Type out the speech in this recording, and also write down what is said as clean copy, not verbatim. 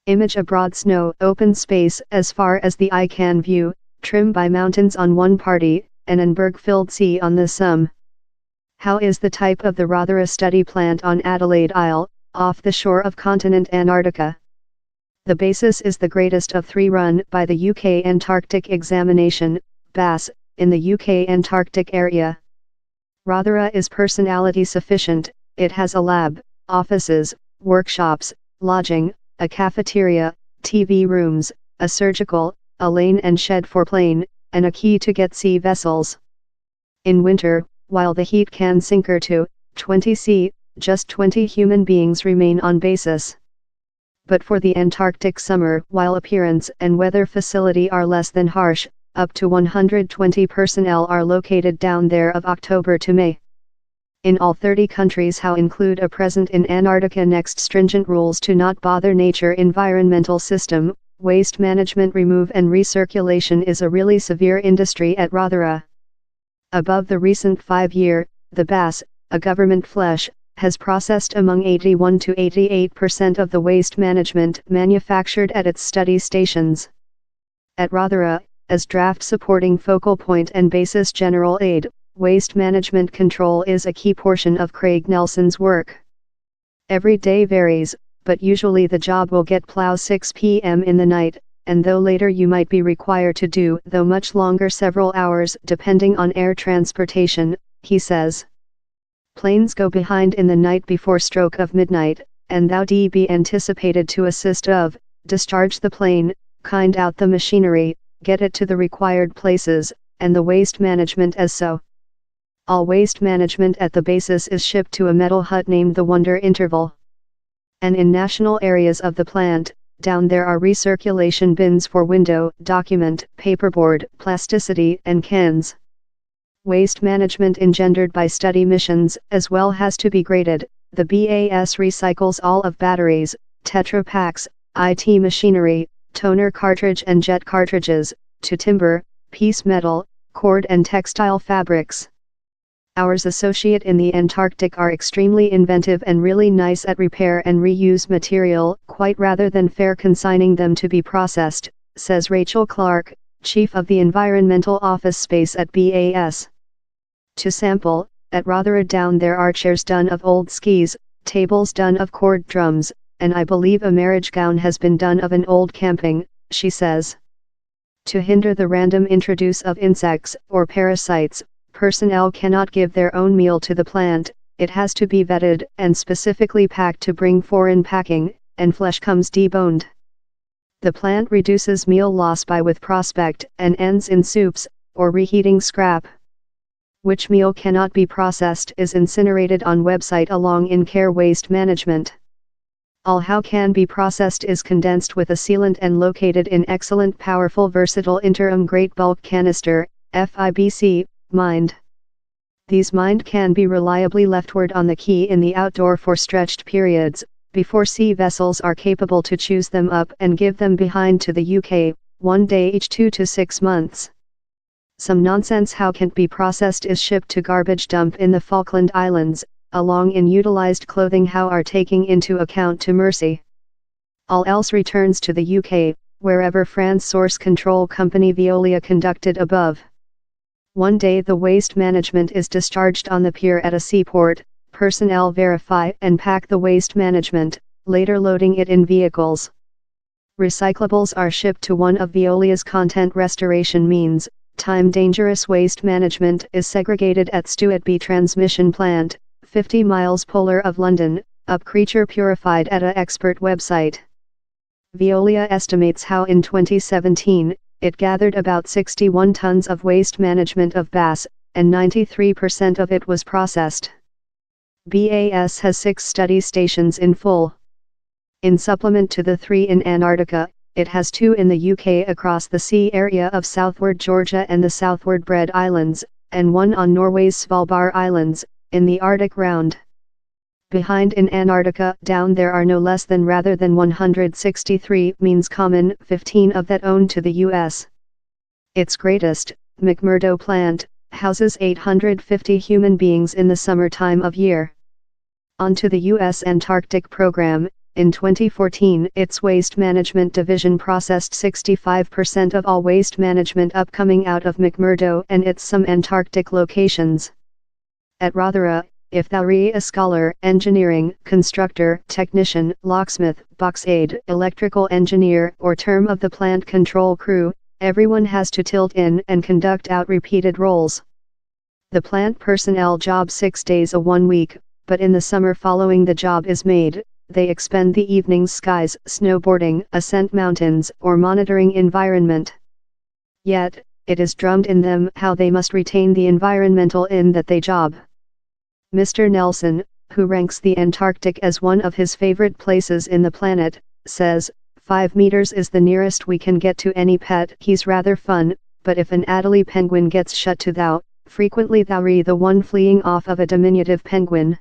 Image a broad snow open space as far as the eye can view, trimmed by mountains on one party, and an berg-filled sea on the some. How is the type of the Rothera study plant on Adelaide Isle, off the shore of continent Antarctica? The basis is the greatest of three run by the UK Antarctic Examination, BAS, in the UK Antarctic area. Rothera is personality sufficient, it has a lab, offices, workshops, lodging, a cafeteria, TV rooms, a surgical, a lane and shed for plane, and a key to get sea vessels. In winter, while the heat can sink her to 20 C, just 20 human beings remain on basis. But for the Antarctic summer, while appearance and weather facility are less than harsh, up to 120 personnel are located down there of October to May. In all 30 countries how include a present in Antarctica. Next, stringent rules to not bother nature. Environmental system, waste management, remove and recirculation is a really severe industry at Rothera. Above the recent 5-year, the BAS, a government flesh, has processed among 81 to 88% of the waste management manufactured at its study stations. At Rothera, as draft supporting focal point and basis general aid, waste management control is a key portion of Craig Nelson's work. Every day varies, but usually the job will get plow 6 p.m. in the night, and though later you might be required to do though much longer, several hours depending on air transportation, he says. Planes go behind in the night before stroke of midnight, and thou be anticipated to assist of, discharge the plane, kind out the machinery, get it to the required places, and the waste management as so. All waste management at the basis is shipped to a metal hut named the Wonder Interval. And in national areas of the plant, down there are recirculation bins for window, document, paperboard, plasticity, and cans. Waste management engendered by study missions as well has to be graded. The BAS recycles all of batteries, Tetra Paks, IT machinery, toner cartridge and jet cartridges, to timber, piece metal, cord and textile fabrics. Ours associate in the Antarctic are extremely inventive and really nice at repair and reuse material, quite rather than fair consigning them to be processed, says Rachel Clark, chief of the environmental office space at BAS. To sample, at Rothera down there are chairs done of old skis, tables done of cord drums, and I believe a marriage gown has been done of an old camping, she says. To hinder the random introduce of insects or parasites, personnel cannot give their own meal to the plant, it has to be vetted and specifically packed to bring foreign packing, and flesh comes deboned. The plant reduces meal loss by with prospect and ends in soups, or reheating scrap. Which meal cannot be processed is incinerated on website along in care waste management. All how can be processed is condensed with a sealant and located in excellent powerful versatile interim great bulk canister, FIBC, mined. These mined can be reliably leftward on the quay in the outdoor for stretched periods, before sea vessels are capable to choose them up and give them behind to the UK, 1 day each 2 to 6 months. Some nonsense how can't be processed is shipped to garbage dump in the Falkland Islands, along in utilized clothing how are taking into account to Mercy. All else returns to the UK, wherever France source control company Veolia conducted above. One day the waste management is discharged on the pier at a seaport, personnel verify and pack the waste management, later loading it in vehicles. Recyclables are shipped to one of Veolia's content restoration means. Time dangerous waste management is segregated at Stuatby Transmission Plant, 50 miles polar of London, up creature purified at a expert website. Veolia estimates how in 2017, it gathered about 61 tons of waste management of BAS, and 93% of it was processed. BAS has 6 study stations in full. In supplement to the 3 in Antarctica, it has 2 in the UK across the sea area of southward Georgia and the southward Bread Islands, and 1 on Norway's Svalbard Islands, in the Arctic Round. Behind in Antarctica down there are no less than rather than 163 means common, 15 of that owned to the US. Its greatest, McMurdo plant, houses 850 human beings in the summer time of year. On to the US Antarctic program, In 2014, its waste management division processed 65% of all waste management upcoming out of McMurdo and its some Antarctic locations. At Rothera, if thou re a scholar, engineering, constructor, technician, locksmith, box aide, electrical engineer, or term of the plant control crew, everyone has to tilt in and conduct out repeated roles. The plant personnel job 6 days a 1 week, but in the summer following the job is made, they expend the evenings skies, snowboarding, ascent mountains, or monitoring environment. Yet, it is drummed in them how they must retain the environmental in that they job. Mr. Nelson, who ranks the Antarctic as one of his favorite places in the planet, says, 5 meters is the nearest we can get to any pet. He's rather fun, but if an Adelie penguin gets shut to thou, frequently thou re the one fleeing off of a diminutive penguin.